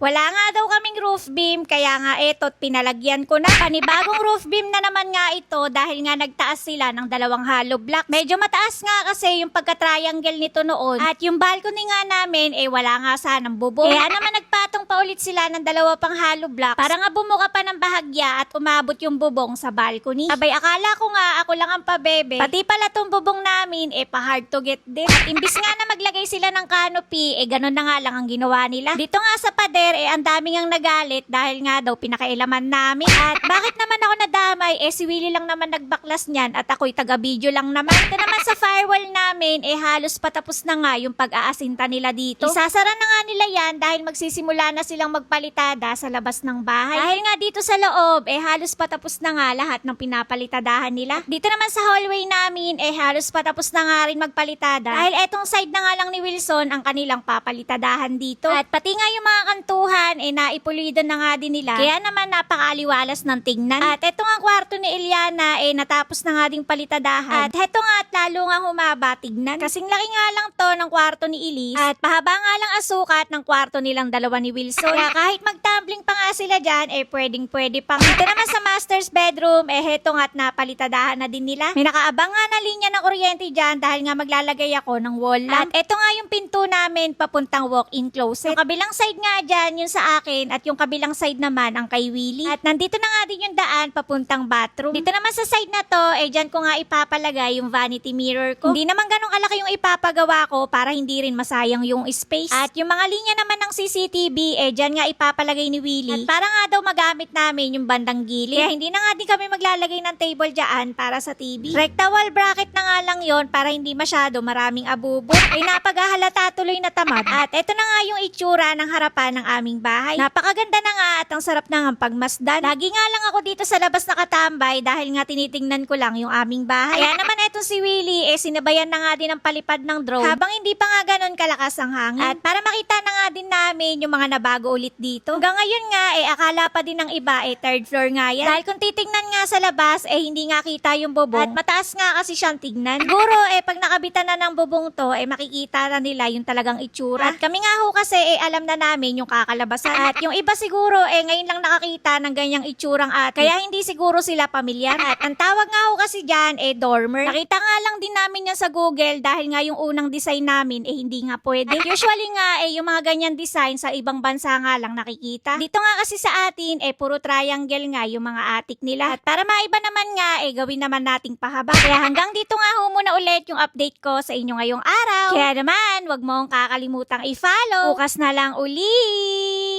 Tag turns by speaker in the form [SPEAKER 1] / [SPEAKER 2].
[SPEAKER 1] Wala nga daw kaming roof beam, kaya nga eto't pinalagyan ko na. Panibagong roof beam na naman nga ito dahil nga nagtaas sila ng 2 hollow block. Medyo mataas nga kasi yung pagka-triangle nito noon. At yung balcony nga namin, wala nga sanang bubong. Kaya naman nagpatong pa ulit sila ng 2 pang hollow block para nga bumuka pa ng bahagya at umabot yung bubong sa balcony. Abay, akala ko nga ako lang ang pabebe. Pati pala tong bubong namin, pa hard to get din. At imbis nga na maglagay sila ng canopy, ganun na nga lang ang ginawa nila. Dito nga sa pader, ang daming ang nagalit dahil nga daw pinakailaman namin. At bakit naman ako nadamay? Si Willie lang naman nagbaklas niyan at ako'y taga-video lang naman. Ito naman sa firewall namin, halos patapos na nga yung pag-aasinta nila dito. Isasara na nga nila yan dahil magsisimula na silang magpalitada sa labas ng bahay. Dahil nga dito sa loob, halos patapos na nga lahat ng pinapalitadahan nila. Dito naman sa hallway namin, halos patapos na nga rin magpalitada. Dahil etong side na nga lang ni Wilson ang kanilang papalitadahan dito. At pati nga yung mga kantuhan, naipulido na nga din nila. Kaya naman napakaaliwalas ng tingnan. At eto nga kwarto ni Eliana, natapos na nga ding palitadahan. At eto nga at lalo nga humaba tignan. Kasing laki nga lang to ng kwarto ni Elise. At pahaba nga lang asukat ng kwarto nilang dalawa ni Wilson. Kaya kahit magtumbling pa nga sila dyan, pwedeng-pwede pang. Ito naman sa master's bedroom, heto nga at napalitadahan na din nila. May nakaabang nga na linya ng kuryente dyan dahil nga maglalagay ako ng wall lamp. At eto nga yung pinto namin papuntang walk-in closet. Yung kabilang side nga dyan, yung sa akin, at yung kabilang side naman ang kay Willie. At nandito na nga din yung daan papuntang bathroom. Dito naman sa side na to, dyan ko nga ipapalagay yung vanity mirror ko. Hindi naman ganun kalaki yung ipapagawa ko para hindi rin masayang yung space. At yung mga linya naman ng CCTV, dyan nga ipapalagay ni Willie. At para nga daw magamit namin yung bandang gilid. Kaya hindi na nga din kami maglalagay ng table dyan para sa TV. Recta wall bracket na nga lang yon para hindi masyado maraming abubo. Napaghahalata tuloy na tamad. At eto na nga yung itsura ng harapan ng aming bahay. Napakaganda na nga at ang sarap na nga pagmasdan. Lagi nga lang ako dito sa labas nakatambay dahil nga tinitingnan ko lang yung aming bahay. Kaya naman eto si Willie, sinabayan na nga din ang palipad ng drone habang hindi pa nga ganun kalakas ang hangin. At para makita na nga din namin yung mga nabago ulit dito. Hanggang ngayon nga, akala pa din ng iba, third floor nga yan. Dahil kung titingnan nga sa labas, hindi nga kita yung bubong. At mataas nga kasi siyang tignan. Siguro, pag nakabitan na ng bubong to, makikita na nila yung talagang itsura. At kami nga ho kasi, alam na namin yung kakalabasan. At yung iba siguro, ngayon lang nakakita ng ganyang itsurang ate. Kaya hindi siguro sila pamilyar. At ang tawag nga ho kasi dyan, dormer. Nakita nga lang din namin yan sa Google dahil nga yung unang design namin, hindi nga pwede. At usually nga, yung mga ganyan design sa ibang bansa nga lang nakikita. Dito nga kasi sa atin, puro triangle nga yung mga atik nila. At para maiba naman nga, gawin naman nating pahaba. Kaya hanggang dito nga ho muna ulit yung update ko sa inyo ngayong araw. Kaya naman, wag mong kakalimutang i-follow. Bukas na lang ulit!